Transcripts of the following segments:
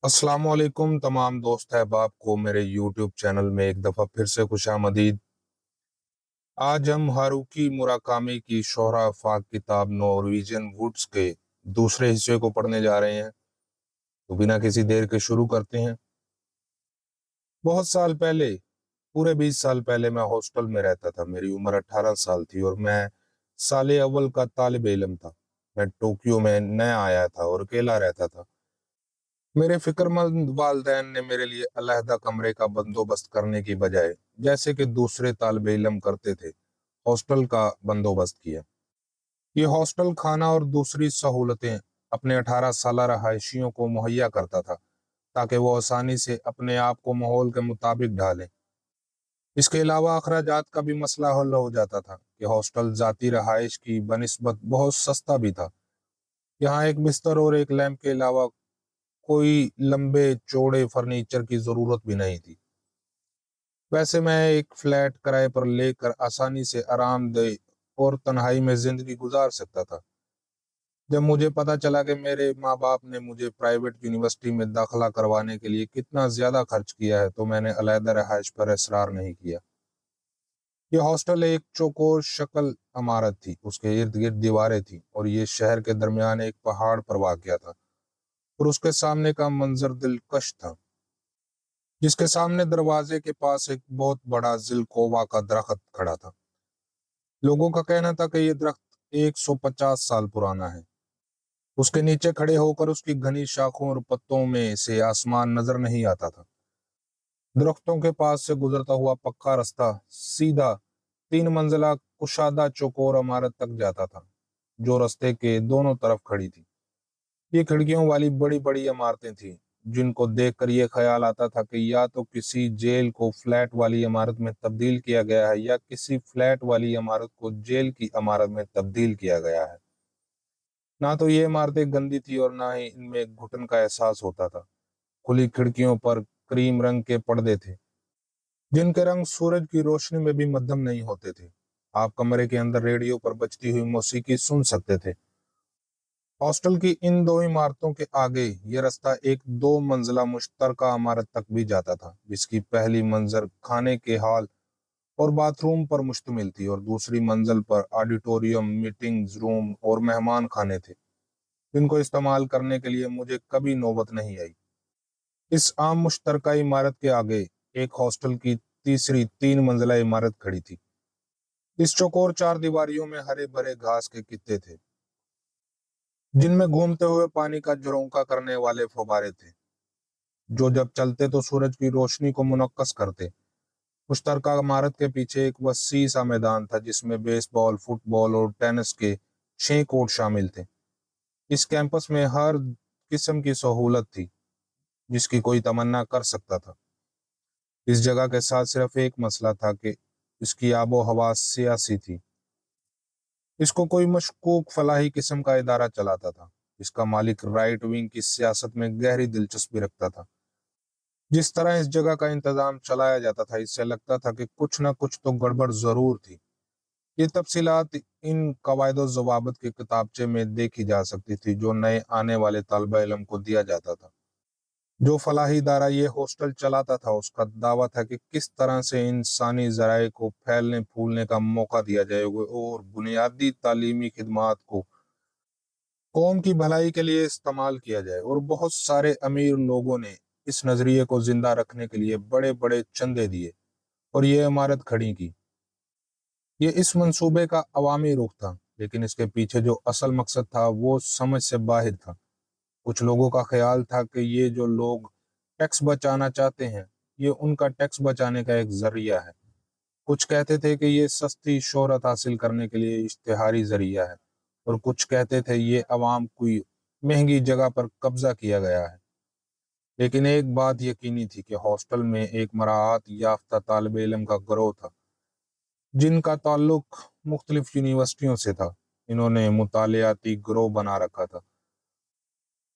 अस्सलाम वालेकुम तमाम दोस्त अहबाब को मेरे यूट्यूब चैनल में एक दफ़ा फिर से खुशामदीद। आज हम हारुकी मुराकामी की शोहरा आफाक किताब नॉर्वेजियन वुड्स के दूसरे हिस्से को पढ़ने जा रहे हैं। तो बिना किसी देर के शुरू करते हैं। बहुत साल पहले, पूरे 20 साल पहले मैं हॉस्टल में रहता था। मेरी उम्र 18 साल थी और मैं साले अव्वल का तालिब इल्म था। मैं टोक्यो में नया आया था और अकेला रहता था। मेरे फिक्रमंद वालदैन ने मेरे लिए अलहदा कमरे का बंदोबस्त करने की बजाय, जैसे कि दूसरे तालिब इल्म करते थे, हॉस्टल का बंदोबस्त किया। ये हॉस्टल खाना और दूसरी सहूलतें अपने 18 साल रहायशियों को मुहैया करता था, ताकि वो आसानी से अपने आप को माहौल के मुताबिक ढालें। इसके अलावा अखराजात का भी मसला हल हो जाता था कि हॉस्टल जाती रहायश की बनिस्बत बहुत सस्ता भी था। यहाँ एक बिस्तर और एक लैंप के अलावा कोई लंबे चौड़े फर्नीचर की जरूरत भी नहीं थी। वैसे मैं एक फ्लैट किराए पर लेकर आसानी से आरामदेह और तन्हाई में जिंदगी गुजार सकता था। जब मुझे पता चला कि मेरे माँ बाप ने मुझे प्राइवेट यूनिवर्सिटी में दाखिला करवाने के लिए कितना ज्यादा खर्च किया है, तो मैंने अलहदा रहायश पर इसरार नहीं किया। ये हॉस्टल एक चौकोर शक्ल इमारत थी, उसके इर्द गिर्द दीवारें थी और ये शहर के दरमियान एक पहाड़ पर वाक़या था। और उसके सामने का मंजर दिलकश था, जिसके सामने दरवाजे के पास एक बहुत बड़ा जिलकोवा का दरख्त खड़ा था। लोगों का कहना था कि यह दरख्त 150 साल पुराना है। उसके नीचे खड़े होकर उसकी घनी शाखों और पत्तों में से आसमान नजर नहीं आता था। दरख्तों के पास से गुजरता हुआ पक्का रास्ता सीधा 3 मंजिला कुशादा चौकोर इमारत तक जाता था, जो रास्ते के दोनों तरफ खड़ी थी। ये खिड़कियों वाली बड़ी बड़ी इमारतें थीं, जिनको देखकर ये ख्याल आता था कि या तो किसी जेल को फ्लैट वाली इमारत में तब्दील किया गया है या किसी फ्लैट वाली इमारत को जेल की इमारत में तब्दील किया गया है। ना तो ये इमारतें गंदी थी और ना ही इनमें घुटन का एहसास होता था। खुली खिड़कियों पर क्रीम रंग के पर्दे थे, जिनके रंग सूरज की रोशनी में भी मध्यम नहीं होते थे। आप कमरे के अंदर रेडियो पर बजती हुई मौसीकी सुन सकते थे। हॉस्टल की इन दो इमारतों के आगे ये रास्ता एक 2 मंजिला मुश्तरका इमारत तक भी जाता था, जिसकी पहली मंजिल खाने के हॉल और बाथरूम पर मुश्तमिल थी और दूसरी मंजिल पर ऑडिटोरियम, मीटिंग्स रूम और मेहमान खाने थे, जिनको इस्तेमाल करने के लिए मुझे कभी नौबत नहीं आई। इस आम मुश्तरका इमारत के आगे एक हॉस्टल की तीसरी 3 मंजिला इमारत खड़ी थी। इस चौकोर चार दीवारियों में हरे भरे घास के कित्ते थे, जिनमें घूमते हुए पानी का झरोंका करने वाले फव्वारे थे, जो जब चलते तो सूरज की रोशनी को मुनक्कस करते। मुश्तरका इमारत के पीछे एक वसी सा मैदान था, जिसमें बेसबॉल, फुटबॉल और टेनिस के 6 कोर्ट शामिल थे। इस कैंपस में हर किस्म की सहूलत थी, जिसकी कोई तमन्ना कर सकता था। इस जगह के साथ सिर्फ एक मसला था कि इसकी आबो हवा सियासी थी। इसको कोई मशकूक फलाही किस्म का इदारा चलाता था। इसका मालिक राइट विंग की सियासत में गहरी दिलचस्पी रखता था। जिस तरह इस जगह का इंतजाम चलाया जाता था, इससे लगता था कि कुछ न कुछ तो गड़बड़ जरूर थी। ये तफसीलात इन कवायद जवाबत के किताबचे में देखी जा सकती थी, जो नए आने वाले तालिबा इल्म को दिया जाता था। जो फलाही इदारा ये हॉस्टल चलाता था, उसका दावा था कि किस तरह से इंसानी ज़राए को फैलने फूलने का मौका दिया जाएगा और बुनियादी तालीमी खिदमात को कौम की भलाई के लिए इस्तेमाल किया जाए। और बहुत सारे अमीर लोगों ने इस नजरिए को जिंदा रखने के लिए बड़े बड़े चंदे दिए और ये इमारत खड़ी की। ये इस मंसूबे का अवामी रुख था, लेकिन इसके पीछे जो असल मकसद था वो समझ से बाहर था। कुछ लोगों का ख्याल था कि ये जो लोग टैक्स बचाना चाहते हैं, ये उनका टैक्स बचाने का एक जरिया है। कुछ कहते थे कि ये सस्ती शोहरत हासिल करने के लिए इश्तिहारी जरिया है, और कुछ कहते थे ये अवाम कोई महंगी जगह पर कब्जा किया गया है। लेकिन एक बात यकीनी थी कि हॉस्टल में एक मराहत याफ्ता तालिब इल्म का गिरोह था, जिनका ताल्लुक मुख्तलिफ यूनिवर्सिटियों से था। इन्होंने मुतालियाती गिरोह बना रखा था।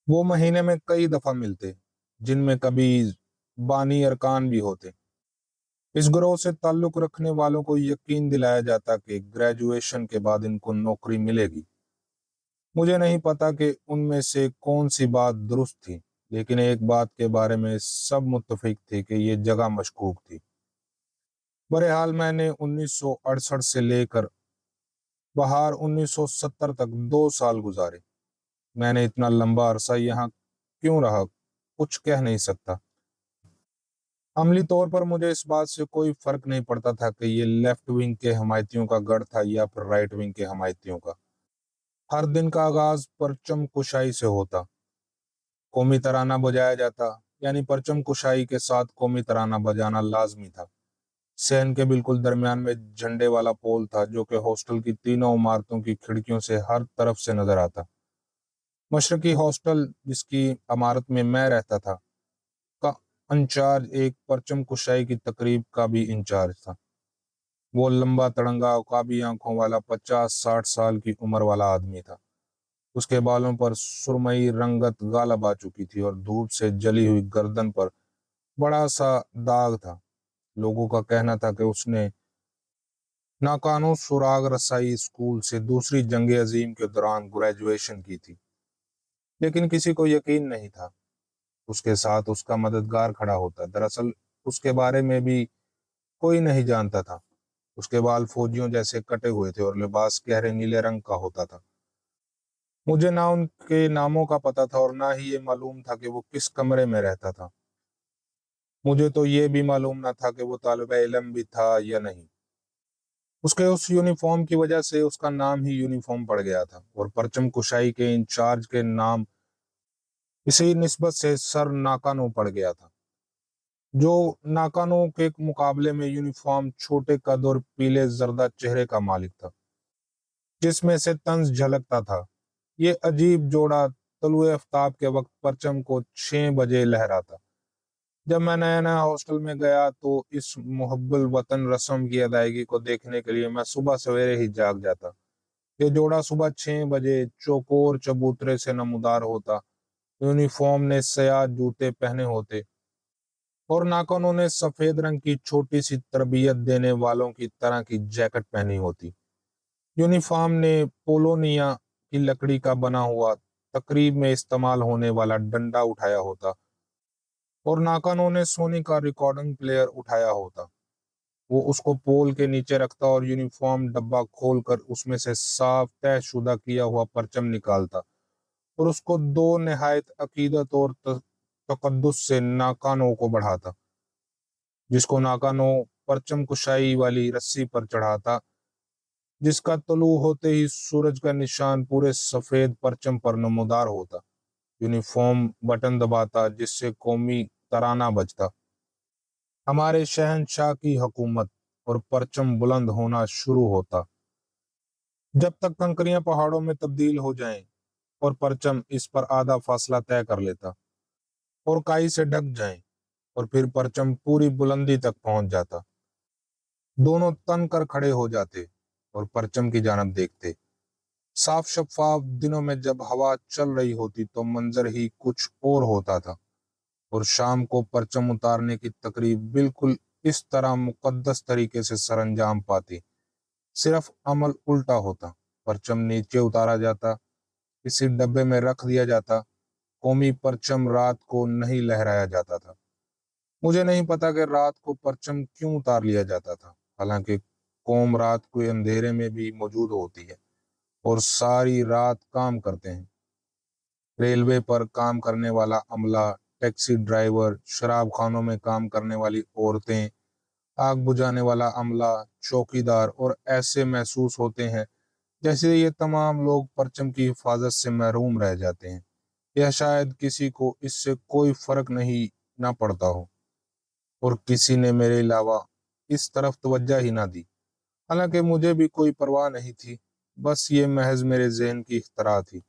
वो महीने में कई दफा मिलते, जिनमें कभी बानी अरकान भी होते। इस गिरोह से ताल्लुक रखने वालों को यकीन दिलाया जाता कि ग्रेजुएशन के बाद इनको नौकरी मिलेगी। मुझे नहीं पता कि उनमें से कौन सी बात दुरुस्त थी, लेकिन एक बात के बारे में सब मुत्तफिक थे कि ये जगह मशकूक थी। बहरहाल मैंने 1968 से लेकर बहार 1970 तक 2 साल गुजारे। मैंने इतना लंबा अरसा यहाँ क्यों रहा, कुछ कह नहीं सकता। अमली तौर पर मुझे इस बात से कोई फर्क नहीं पड़ता था कि ये लेफ्ट विंग के हमायतियों का गढ़ था या फिर राइट विंग के हमायतियों का। हर दिन का आगाज परचम कुशाई से होता, कौमी तराना बजाया जाता, यानी परचम कुशाई के साथ कौमी तराना बजाना लाजमी था। सहन के बिल्कुल दरमियान में झंडे वाला पोल था जो कि हॉस्टल की तीनों इमारतों की खिड़कियों से हर तरफ से नजर आता। मशरकी हॉस्टल, जिसकी इमारत में मैं रहता था, का इंचार्ज एक परचम कुशाई की तकरीब का भी इंचार्ज था। वो लंबा तड़ंगा उकाबी आंखों वाला 50-60 साल की उम्र वाला आदमी था। उसके बालों पर सुरमई रंगत गालब आ चुकी थी और धूप से जली हुई गर्दन पर बड़ा सा दाग था। लोगों का कहना था कि उसने नाकानो सुराग रसाई स्कूल से दूसरी जंग अजीम के दौरान ग्रेजुएशन की थी, लेकिन किसी को यकीन नहीं था। उसके साथ उसका मददगार खड़ा होता। दरअसल उसके बारे में भी कोई नहीं जानता था। उसके बाल फौजियों जैसे कटे हुए थे और लिबास गहरे नीले रंग का होता था। मुझे ना उनके नामों का पता था और ना ही ये मालूम था कि वो किस कमरे में रहता था। मुझे तो ये भी मालूम ना था कि वो तालिबे इल्म भी था या नहीं। उसके उस यूनिफॉर्म की वजह से उसका नाम ही यूनिफॉर्म पड़ गया था और परचम कुशाई के इंचार्ज के नाम इसी निस्बत से सर नाकानो पड़ गया था, जो नाकानो के मुकाबले में यूनिफॉर्म छोटे कद और पीले जर्दा चेहरे का मालिक था, जिसमें से तंज झलकता था। ये अजीब जोड़ा तलुए आफ्ताब के वक्त परचम को 6 बजे लहराता। जब मैं नया नया हॉस्टल में गया तो इस मुहब्बुल वतन रस्म की अदायगी को देखने के लिए मैं सुबह सवेरे ही जाग जाता। ये जोड़ा सुबह 6 बजे चौकोर चबूतरे से नमूदार होता। यूनिफॉर्म ने सयाह जूते पहने होते और नाखूनों ने सफेद रंग की छोटी सी तरबियत देने वालों की तरह की जैकेट पहनी होती। यूनिफॉर्म ने पोलोनिया की लकड़ी का बना हुआ तकरीब में इस्तेमाल होने वाला डंडा उठाया होता और नाकानों ने सोनी का रिकॉर्डिंग प्लेयर उठाया होता। वो उसको पोल के नीचे रखता और यूनिफॉर्म डब्बा खोलकर उसमें से साफ तयशुदा किया हुआ परचम निकालता और उसको दो निहायत अकीदत और तकद्दुस से नाकानों को बढ़ाता, जिसको नाकानों परचम कुशाई वाली रस्सी पर चढ़ाता, जिसका तलू होते ही सूरज का निशान पूरे सफेद परचम पर नमूदार होता। यूनिफॉर्म बटन दबाता जिससे कौमी तराना बजता, हमारे शहंशाह की हुकूमत, और परचम बुलंद होना शुरू होता जब तक कंकरियां पहाड़ों में तब्दील हो जाएं और परचम इस पर आधा फासला तय कर लेता और काई से ढक जाएं और फिर परचम पूरी बुलंदी तक पहुंच जाता। दोनों तन कर खड़े हो जाते और परचम की जानब देखते। साफ शफाफ दिनों में जब हवा चल रही होती तो मंजर ही कुछ और होता था और शाम को परचम उतारने की तकरीब बिल्कुल इस तरह मुकद्दस तरीके से सरंजाम पाती। सिर्फ अमल उल्टा होता। परचम नीचे उतारा जाता, किसी डब्बे में रख दिया जाता। कौमी परचम रात को नहीं लहराया जाता था। मुझे नहीं पता कि रात को परचम क्यों उतार लिया जाता था, हालांकि कौम रात को अंधेरे में भी मौजूद होती है और सारी रात काम करते हैं। रेलवे पर काम करने वाला अमला, टैक्सी ड्राइवर, शराब खानों में काम करने वाली औरतें, आग बुझाने वाला अमला, चौकीदार, और ऐसे महसूस होते हैं जैसे ये तमाम लोग परचम की हिफाजत से महरूम रह जाते हैं या शायद किसी को इससे कोई फर्क नहीं ना पड़ता हो और किसी ने मेरे अलावा इस तरफ तवज्जो ही ना दी। हालांकि मुझे भी कोई परवाह नहीं थी, बस ये महज मेरे जहन की इख्तरा थी।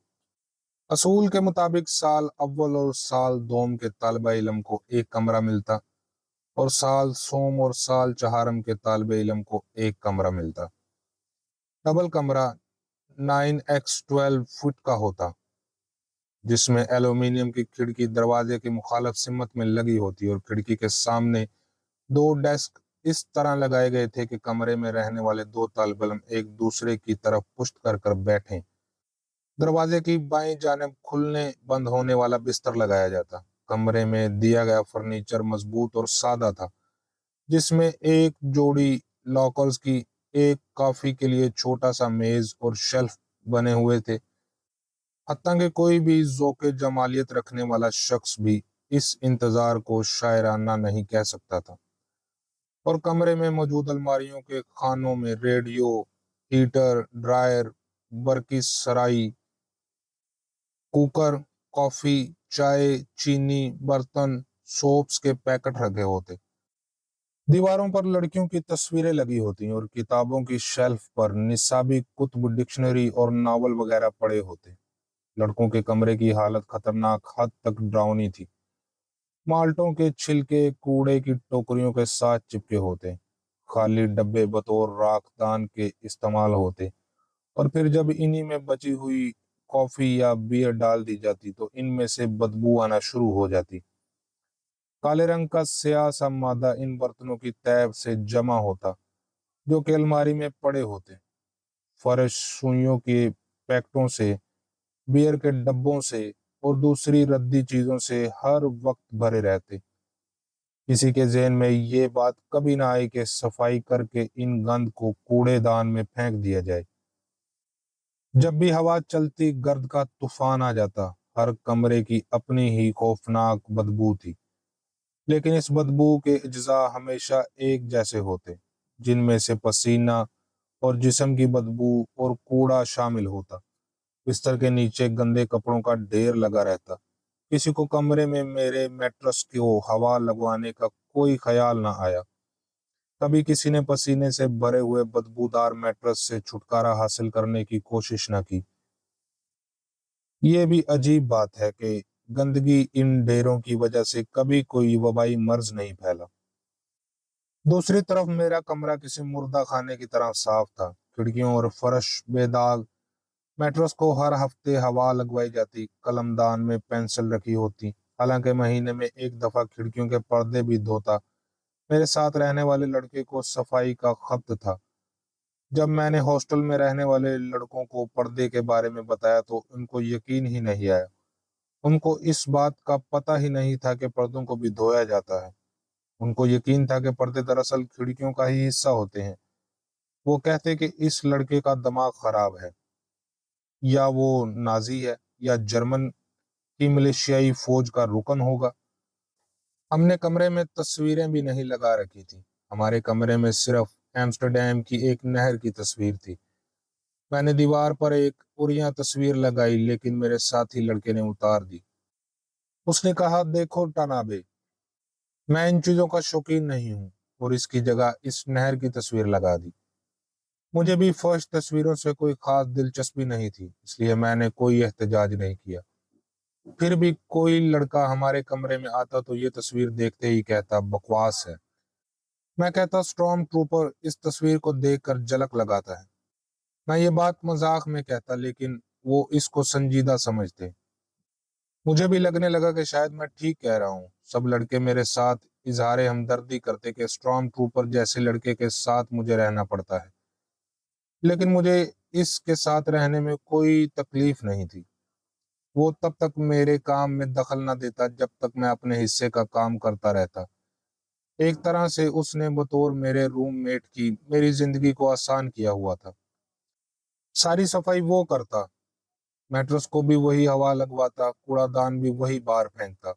असूल के मुताबिक साल अव्वल और साल दोम के तालिबा इलम को एक कमरा मिलता और साल सोम और साल चहारम के तालिबे इलम को एक कमरा मिलता। डबल कमरा 9x12 फुट का होता, जिसमें एल्यूमिनियम की खिड़की दरवाजे की मुखालफ सिमत में लगी होती और खिड़की के सामने दो डेस्क इस तरह लगाए गए थे कि कमरे में रहने वाले दो तालिब इल्म एक दूसरे की तरफ पुश्त कर कर बैठें। दरवाजे की बाईं जानिब खुलने बंद होने वाला बिस्तर लगाया जाता। कमरे में दिया गया फर्नीचर मजबूत और सादा था, जिसमें एक जोड़ी लॉकर्स की, एक कॉफी के लिए छोटा सा मेज और शेल्फ बने हुए थे। हत्ता कि कोई भी ज़ौक़ जमालियत रखने वाला शख्स भी इस इंतज़ार को शायराना नहीं कह सकता था। और कमरे में मौजूद अलमारियों के खानों में रेडियो, हीटर, ड्रायर, बरकी सराई, कुकर, कॉफी, चाय, चीनी, बर्तन, सोप्स के पैकेट रखे होते। दीवारों पर लड़कियों की तस्वीरें लगी होती और किताबों की शेल्फ पर निसाबी कुतुब, डिक्शनरी और नावल वगैरह पड़े होते। लड़कों के कमरे की हालत खतरनाक हद तक डरावनी थी। माल्टों के छिलके कूड़े की टोकरियों के साथ चिपके होते, खाली डब्बे बतौर राखदान के इस्तेमाल होते, और फिर जब इन्हीं में बची हुई कॉफी या बियर डाल दी जाती तो इनमें से बदबू आना शुरू हो जाती। काले रंग का स्याह सा मादा इन बर्तनों की तैब से जमा होता जो कि अलमारी में पड़े होते। फर्श सुइयों के पैकेटों से, बियर के डब्बों से और दूसरी रद्दी चीजों से हर वक्त भरे रहते। किसी के ज़हन में ये बात कभी ना आई कि सफाई करके इन गंद को कूड़ेदान में फेंक दिया जाए। जब भी हवा चलती गर्द का तूफान आ जाता। हर कमरे की अपनी ही खौफनाक बदबू थी, लेकिन इस बदबू के अज्जा हमेशा एक जैसे होते, जिनमें से पसीना और जिस्म की बदबू और कूड़ा शामिल होता। बिस्तर के नीचे गंदे कपड़ों का ढेर लगा रहता। किसी को कमरे में मेरे मैट्रेस को हवा लगवाने का कोई ख्याल ना आया। कभी किसी ने पसीने से भरे हुए बदबूदार मैट्रेस से छुटकारा हासिल करने की कोशिश न की। ये भी अजीब बात है कि गंदगी इन ढेरों की वजह से कभी कोई वबाई मर्ज नहीं फैला। दूसरी तरफ मेरा कमरा किसी मुर्दा खाने की तरह साफ था। खिड़कियों और फर्श बेदाग, मैट्रेस को हर हफ्ते हवा लगवाई जाती, कलमदान में पेंसिल रखी होती। हालांकि महीने में एक दफा खिड़कियों के पर्दे भी धोता। मेरे साथ रहने वाले लड़के को सफाई का खब्त था। जब मैंने हॉस्टल में रहने वाले लड़कों को पर्दे के बारे में बताया तो उनको यकीन ही नहीं आया। उनको इस बात का पता ही नहीं था कि पर्दों को भी धोया जाता है। उनको यकीन था कि पर्दे दरअसल खिड़कियों का ही हिस्सा होते हैं। वो कहते कि इस लड़के का दिमाग खराब है, या वो नाजी है, या जर्मन की मिलिशियाई फौज का रुकन होगा। हमने कमरे में तस्वीरें भी नहीं लगा रखी थी। हमारे कमरे में सिर्फ एम्स्टर्डम की एक नहर की तस्वीर थी। मैंने दीवार पर एक उरिया तस्वीर लगाई, लेकिन मेरे साथी लड़के ने उतार दी। उसने कहा, देखो टनाबे, मैं इन चीजों का शौकीन नहीं हूँ, और इसकी जगह इस नहर की तस्वीर लगा दी। मुझे भी फर्श तस्वीरों से कोई खास दिलचस्पी नहीं थी, इसलिए मैंने कोई एहतजाज नहीं किया। फिर भी कोई लड़का हमारे कमरे में आता तो ये तस्वीर देखते ही कहता, बकवास है। मैं कहता, स्टॉर्म ट्रूपर इस तस्वीर को देखकर झलक लगाता है। मैं ये बात मजाक में कहता, लेकिन वो इसको संजीदा समझते। मुझे भी लगने लगा कि शायद मैं ठीक कह रहा हूँ। सब लड़के मेरे साथ इजहार हमदर्दी करते कि स्टॉर्म ट्रूपर जैसे लड़के के साथ मुझे रहना पड़ता है, लेकिन मुझे इसके साथ रहने में कोई तकलीफ नहीं थी। वो तब तक मेरे काम में दखल न देता जब तक मैं अपने हिस्से का काम करता रहता। एक तरह से उसने बतौर मेरे रूममेट की मेरी जिंदगी को आसान किया हुआ था। सारी सफाई वो करता, मैट्रेस को भी वही हवा लगवाता, कूड़ादान भी वही बाहर फेंकता।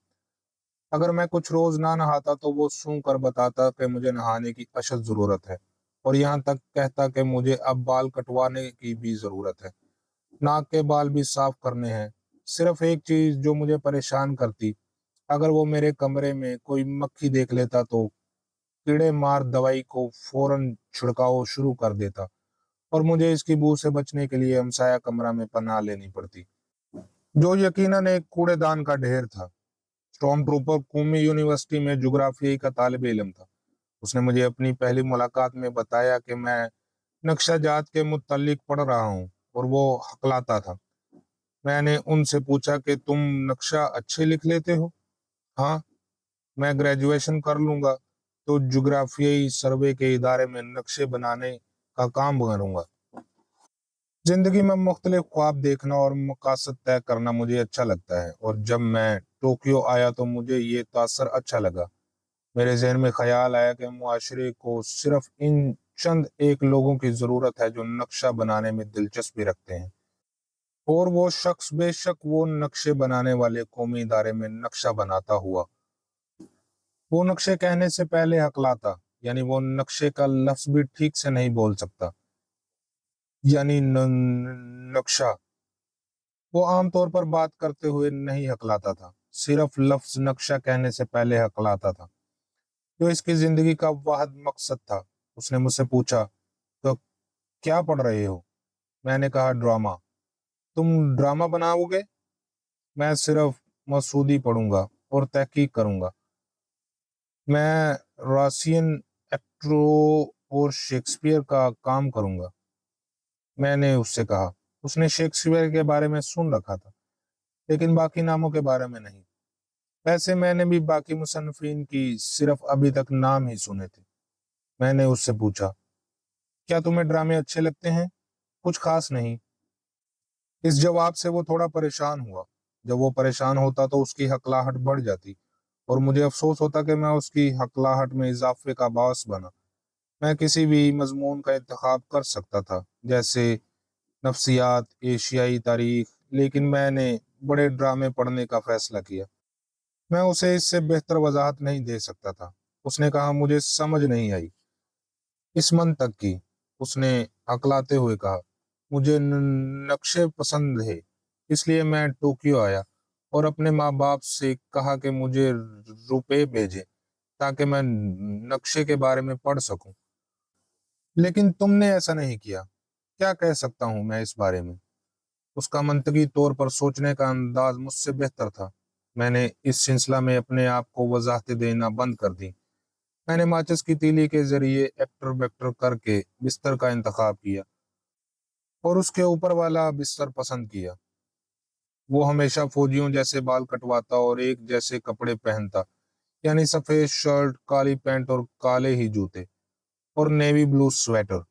अगर मैं कुछ रोज ना नहाता तो वो सूं कर बताता कि मुझे नहाने की अशद जरूरत है, और यहाँ तक कहता कि मुझे अब बाल कटवाने की भी जरूरत है, नाक के बाल भी साफ करने हैं। सिर्फ एक चीज जो मुझे परेशान करती, अगर वो मेरे कमरे में कोई मक्खी देख लेता तो कीड़े मार दवाई को फौरन छिड़काव शुरू कर देता, और मुझे इसकी बू से बचने के लिए हमसाया कमरा में पनाह लेनी पड़ती, जो यकीनन एक कूड़ेदान का ढेर था। स्टॉर्म ट्रूपर कूमी यूनिवर्सिटी में जुग्राफिया का तालिब इल्म था। उसने मुझे अपनी पहली मुलाकात में बताया कि मैं नक्शा जात के मुत्तलिक पढ़ रहा हूँ, और वो हकलाता था। मैंने उनसे पूछा कि तुम नक्शा अच्छे लिख लेते हो? हाँ, मैं ग्रेजुएशन कर लूंगा तो जुग्राफियाई सर्वे के इदारे में नक्शे बनाने का काम करूंगा। जिंदगी में मुख्तलिफ ख्वाब देखना और मकासद तय करना मुझे अच्छा लगता है, और जब मैं टोक्यो आया तो मुझे ये तासर अच्छा लगा। मेरे जहन में ख्याल आया कि मुआशरे को सिर्फ इन चंद एक लोगों की जरूरत है जो नक्शा बनाने में दिलचस्पी रखते हैं, और वो शख्स बेशक वो नक्शे बनाने वाले कौमी इदारे में नक्शा बनाता हुआ वो नक्शे कहने से पहले हकलाता, यानी वो नक्शे का लफ्ज भी ठीक से नहीं बोल सकता, यानी नक्शा, वो आमतौर पर बात करते हुए नहीं हकलाता था, सिर्फ लफ्ज नक्शा कहने से पहले हकलाता था, जो इसकी जिंदगी का वाहिद मकसद था। उसने मुझसे पूछा, तो क्या पढ़ रहे हो? मैंने कहा, ड्रामा। तुम ड्रामा बनाओगे? मैं सिर्फ मसूदी पढ़ूंगा और तहकीक करूंगा। मैं रासियन, एक्ट्रो और शेक्सपियर का काम करूंगा, मैंने उससे कहा। उसने शेक्सपियर के बारे में सुन रखा था, लेकिन बाकी नामों के बारे में नहीं। वैसे मैंने भी बाकी मुसन्निफीन की सिर्फ अभी तक नाम ही सुने थे। मैंने उससे पूछा, क्या तुम्हें ड्रामे अच्छे लगते हैं? कुछ खास नहीं। इस जवाब से वो थोड़ा परेशान हुआ। जब वो परेशान होता तो उसकी हकलाहट बढ़ जाती, और मुझे अफसोस होता कि मैं उसकी हकलाहट में इजाफे का बास बना। मैं किसी भी मजमून का इंतखाब कर सकता था, जैसे नफ्सियात, एशियाई तारीख, लेकिन मैंने बड़े ड्रामे पढ़ने का फैसला किया। मैं उसे इससे बेहतर वजाहत नहीं दे सकता था। उसने कहा, मुझे समझ नहीं आई इस मन तक की। उसने हकलाते हुए कहा, मुझे नक्शे पसंद है, इसलिए मैं टोक्यो आया और अपने माँ बाप से कहा कि मुझे रुपए भेजे ताकि मैं नक्शे के बारे में पढ़ सकूं। लेकिन तुमने ऐसा नहीं किया। क्या कह सकता हूँ मैं इस बारे में? उसका मंतकी तौर पर सोचने का अंदाज मुझसे बेहतर था। मैंने इस सिलसिला में अपने आप को वजाहतें देना बंद कर दी। मैंने माचिस की तीली के जरिए एक्टर वेक्टर करके बिस्तर का इंतखाब किया और उसके ऊपर वाला बिस्तर पसंद किया। वो हमेशा फौजियों जैसे बाल कटवाता और एक जैसे कपड़े पहनता, यानी सफेद शर्ट, काली पैंट और काले ही जूते और नेवी ब्लू स्वेटर।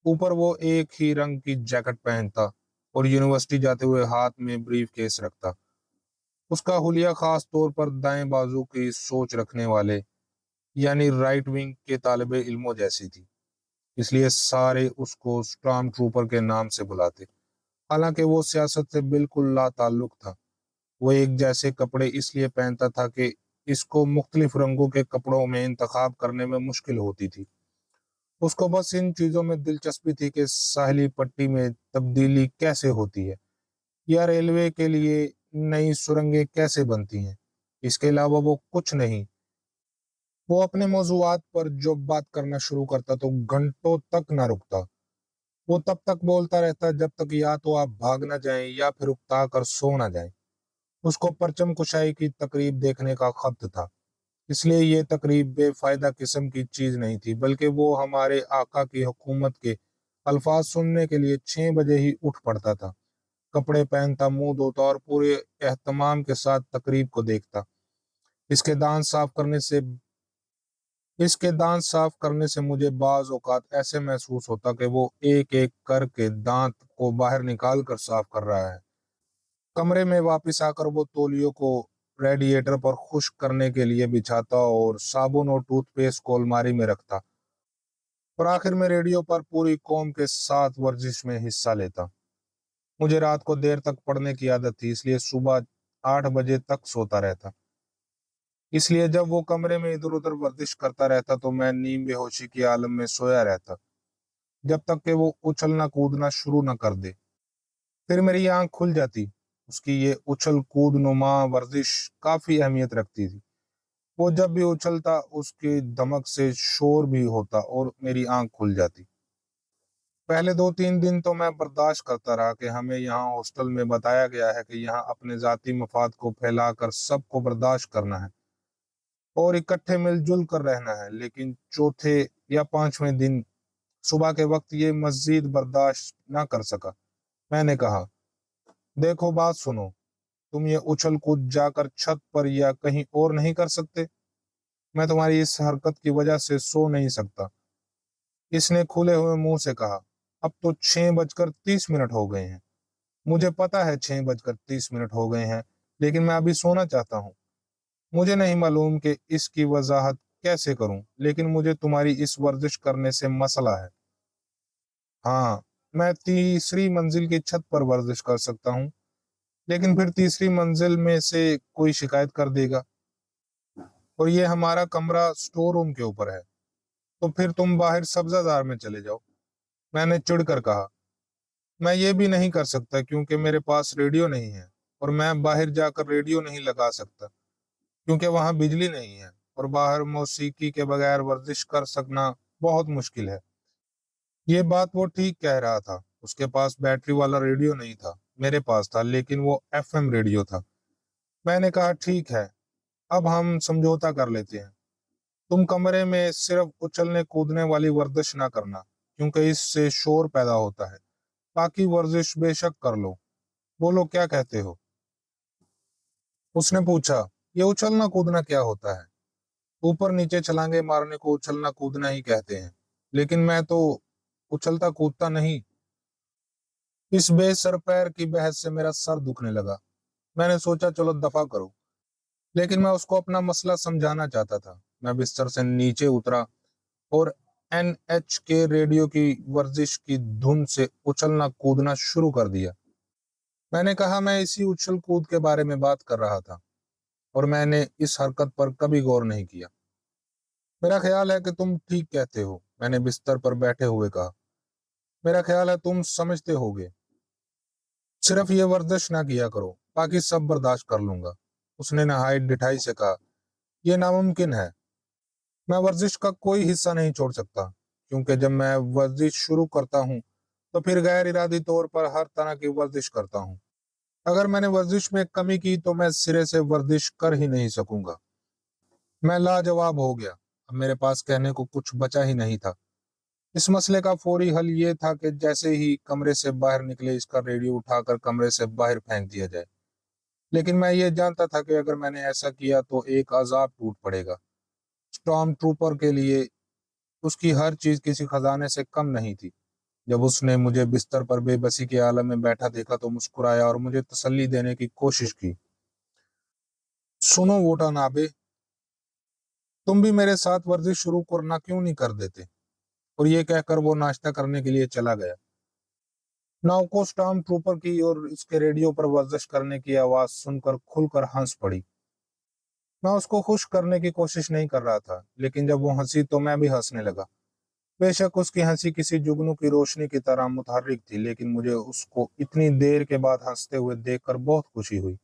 ऊपर वो एक ही रंग की जैकेट पहनता और यूनिवर्सिटी जाते हुए हाथ में ब्रीफ केस रखता। उसका हुलिया खास तौर पर दाएं बाजू की सोच रखने वाले, यानी राइट विंग के तालिबे इल्मों जैसी थी, इसलिए सारे उसको स्टॉर्म ट्रूपर के नाम से बुलाते। हालांकि वो सियासत से बिल्कुल लाताल्लुक था। वो एक जैसे कपड़े इसलिए पहनता था कि इसको मुख्तलिफ रंगों के कपड़ों में इंतखाब करने में मुश्किल होती थी। उसको बस इन चीजों में दिलचस्पी थी कि साहली पट्टी में तब्दीली कैसे होती है, या रेलवे के लिए नई सुरंगें कैसे बनती हैं। इसके अलावा वो कुछ नहीं। वो अपने मौजूआत पर जो बात करना शुरू करता तो घंटों तक ना रुकता। वो तब तक बोलता रहता जब तक या तो आप भाग ना जाएं या फिर उकता कर सो ना जाएं। उसको परचम कुशाई की तकरीब देखने का खब्त था, इसलिए ये तकरीब बेफायदा किस्म की चीज नहीं थी, बल्कि वो हमारे आका की हुकूमत के अल्फाज सुनने के लिए 6 बजे ही उठ पड़ता था, कपड़े पहनता, मुंह धोता और पूरे एहतमाम के साथ तकरीब को देखता। इसके दांत साफ करने से इसके दांत साफ करने से मुझे बाज औकात ऐसे महसूस होता कि वो एक एक करके दांत को बाहर निकाल कर साफ कर रहा है। कमरे में वापस आकर वो तौलियों को रेडिएटर पर खुश्क करने के लिए बिछाता और साबुन और टूथपेस्ट को अलमारी में रखता, और आखिर में रेडियो पर पूरी कौम के साथ वर्जिश में हिस्सा लेता। मुझे रात को देर तक पढ़ने की आदत थी, इसलिए सुबह 8 बजे तक सोता रहता। इसलिए जब वो कमरे में इधर उधर वर्जिश करता रहता तो मैं नीम बेहोशी के आलम में सोया रहता, जब तक कि वो उछलना कूदना शुरू न कर दे। फिर मेरी आंख खुल जाती। उसकी ये उछल कूद नुमा वर्जिश काफी अहमियत रखती थी। वो जब भी उछलता उसकी धमक से शोर भी होता और मेरी आंख खुल जाती। पहले 2-3 दिन तो मैं बर्दाश्त करता रहा कि हमें यहाँ हॉस्टल में बताया गया है कि यहाँ अपने जाती मफाद को फैलाकर सबको बर्दाश्त करना है और इकट्ठे मिलजुल कर रहना है। लेकिन चौथे या 5वें दिन सुबह के वक्त ये मजीद बर्दाश्त ना कर सका। मैंने कहा, देखो बात सुनो, तुम ये उछल कूद जाकर छत पर या कहीं और नहीं कर सकते? मैं तुम्हारी इस हरकत की वजह से सो नहीं सकता। इसने खुले हुए मुंह से कहा, अब तो 6:30 हो गए हैं। मुझे पता है 6:30 हो गए हैं, لیکن میں ابھی سونا چاہتا ہوں۔ مجھے نہیں معلوم کہ اس کی وضاحت کیسے کروں، لیکن مجھے تمہاری اس ورزش کرنے سے مسئلہ ہے۔ ہاں، میں تیسری منزل کی چھت پر ورزش کر سکتا ہوں، لیکن پھر تیسری منزل میں سے کوئی شکایت کر دے گا، اور یہ ہمارا کمرہ سٹور روم کے اوپر ہے، تو پھر تم باہر سبزہ زار میں چلے جاؤ، میں نے چڑھ کر کہا۔ میں یہ بھی نہیں کر سکتا کیونکہ میرے پاس ریڈیو نہیں ہے، اور میں باہر جا کر ریڈیو نہیں لگا سکتا کیونکہ وہاں بجلی نہیں ہے، اور باہر موسیقی کے بغیر ورزش کر سکنا بہت مشکل ہے۔ یہ بات وہ ٹھیک کہہ رہا تھا۔ اس کے پاس بیٹری والا ریڈیو نہیں تھا، میرے پاس تھا، لیکن وہ FM ریڈیو تھا۔ میں نے کہا ٹھیک ہے، اب ہم سمجھوتا کر لیتے ہیں۔ تم کمرے میں صرف اچھلنے کودنے والی ورزش نہ کرنا کیونکہ اس سے شور پیدا ہوتا ہے، باقی ورزش بے شک کر لو۔ بولو کیا کہتے ہو؟ اس نے پوچھا۔ یہ اچھلنا کودنا کیا ہوتا ہے؟ اوپر نیچے چھلانگے مارنے کو اچھلنا کودنا ہی کہتے ہیں، لیکن میں تو اچھلتا کودتا نہیں۔ اس بے سر پیر کی بحث سے میرا سر دکھنے لگا۔ میں نے سوچا چلو دفع کرو، لیکن میں اس کو اپنا مسئلہ سمجھانا چاہتا تھا۔ میں بستر سے نیچے اترا اور NH کے ریڈیو کی ورزش کی دھن سے اچھلنا کودنا شروع کر دیا۔ میں نے کہا میں اسی اچھل کود کے بارے میں بات کر رہا تھا، اور میں نے اس حرکت پر کبھی غور نہیں کیا۔ میرا خیال ہے کہ تم ٹھیک کہتے ہو، میں نے بستر پر بیٹھے ہوئے کہا۔ میرا خیال ہے تم سمجھتے ہوگے۔ صرف یہ ورزش نہ کیا کرو، باقی سب برداشت کر لوں گا۔ اس نے نہایت ڈٹھائی سے کہا، یہ ناممکن ہے۔ میں ورزش کا کوئی حصہ نہیں چھوڑ سکتا، کیونکہ جب میں ورزش شروع کرتا ہوں تو پھر غیر ارادی طور پر ہر طرح کی ورزش کرتا ہوں۔ اگر میں نے ورزش میں کمی کی تو میں سرے سے ورزش کر ہی نہیں سکوں گا۔ میں لاجواب ہو گیا۔ اب میرے پاس کہنے کو کچھ بچا ہی نہیں تھا۔ اس مسئلے کا فوری حل یہ تھا کہ جیسے ہی کمرے سے باہر نکلے اس کا ریڈیو اٹھا کر کمرے سے باہر پھینک دیا جائے، لیکن میں یہ جانتا تھا کہ اگر میں نے ایسا کیا تو ایک عذاب ٹوٹ پڑے گا۔ اسٹارم ٹروپر کے لیے اس کی ہر چیز کسی خزانے سے کم نہیں تھی۔ جب اس نے مجھے بستر پر بے بسی کے عالم میں بیٹھا دیکھا تو مسکرایا اور مجھے تسلی دینے کی کوشش کی۔ سنو ووٹا نابے، تم بھی میرے ساتھ ورزش شروع کرنا کیوں نہیں کر دیتے؟ اور یہ کہہ کر وہ ناشتہ کرنے کے لیے چلا گیا۔ ناؤکو اسٹارم ٹروپر کی اور اس کے ریڈیو پر ورزش کرنے کی آواز سن کر کھل کر ہنس پڑی۔ میں اس کو خوش کرنے کی کوشش نہیں کر رہا تھا، لیکن جب وہ ہنسی تو میں بھی ہنسنے لگا۔ بے شک اس کی ہنسی کسی جگنو کی روشنی کی طرح متحرک تھی، لیکن مجھے اس کو اتنی دیر کے بعد ہنستے ہوئے دیکھ کر بہت خوشی ہوئی۔